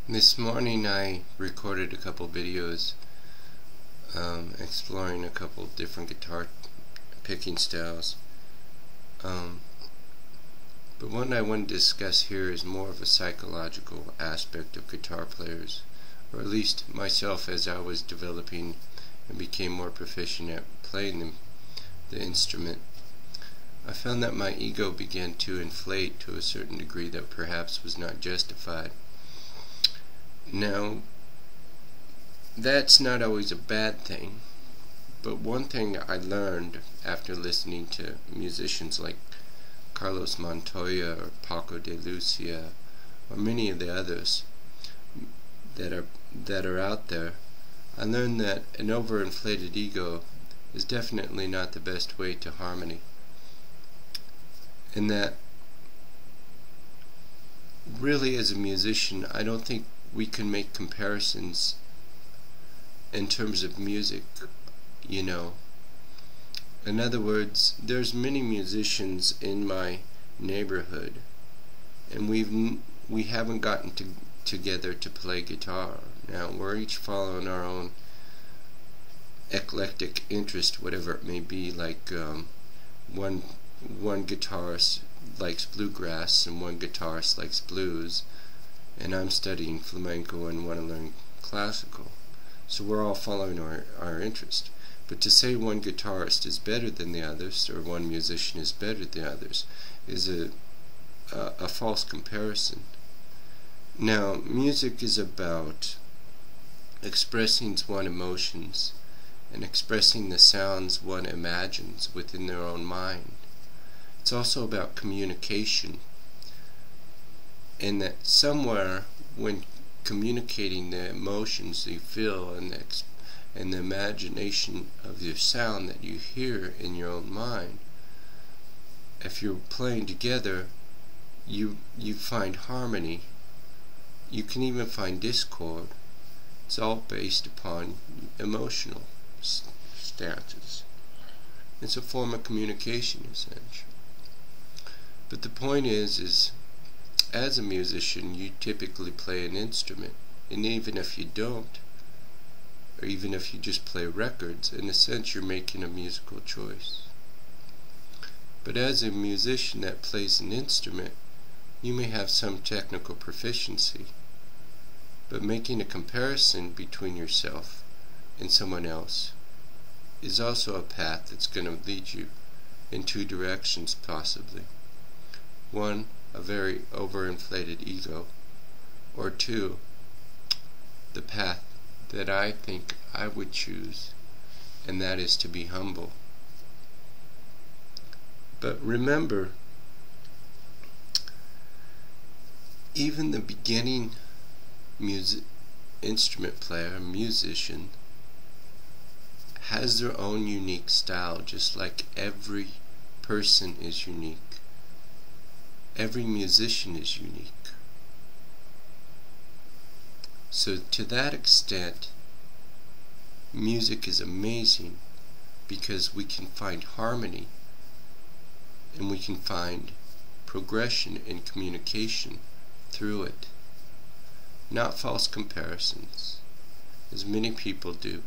This morning I recorded a couple videos exploring a couple different guitar picking styles. But one I want to discuss here is more of a psychological aspect of guitar players, or at least myself as I was developing and became more proficient at playing the instrument. I found that my ego began to inflate to a certain degree that perhaps was not justified. Now, that's not always a bad thing, but one thing I learned after listening to musicians like Carlos Montoya or Paco de Lucia or many of the others that are out there, I learned that an overinflated ego is definitely not the best way to harmony, and that really as a musician I don't think we can make comparisons in terms of music, you know. In other words, there's many musicians in my neighborhood, and we haven't gotten together to play guitar. Now we're each following our own eclectic interest, whatever it may be. Like one guitarist likes bluegrass and one guitarist likes blues, and I'm studying flamenco and want to learn classical. So we're all following our interest. But to say one guitarist is better than the others, or one musician is better than the others, is a false comparison. Now, music is about expressing one's emotions and expressing the sounds one imagines within their own mind. It's also about communication, and that somewhere when communicating the emotions you feel and the imagination of your sound that you hear in your own mind, if you're playing together, you find harmony. You can even find discord. It's all based upon emotional stances. It's a form of communication, essentially. But the point is as a musician, you typically play an instrument, and even if you don't, or even if you just play records, in a sense you're making a musical choice. But as a musician that plays an instrument, you may have some technical proficiency, but making a comparison between yourself and someone else is also a path that's going to lead you in two directions possibly. One, a very overinflated ego, or two, the path that I think I would choose, and that is to be humble. But remember, even the beginning instrument player, musician, has their own unique style, just like every person is unique. Every musician is unique. So to that extent, music is amazing because we can find harmony and we can find progression and communication through it. Not false comparisons, as many people do.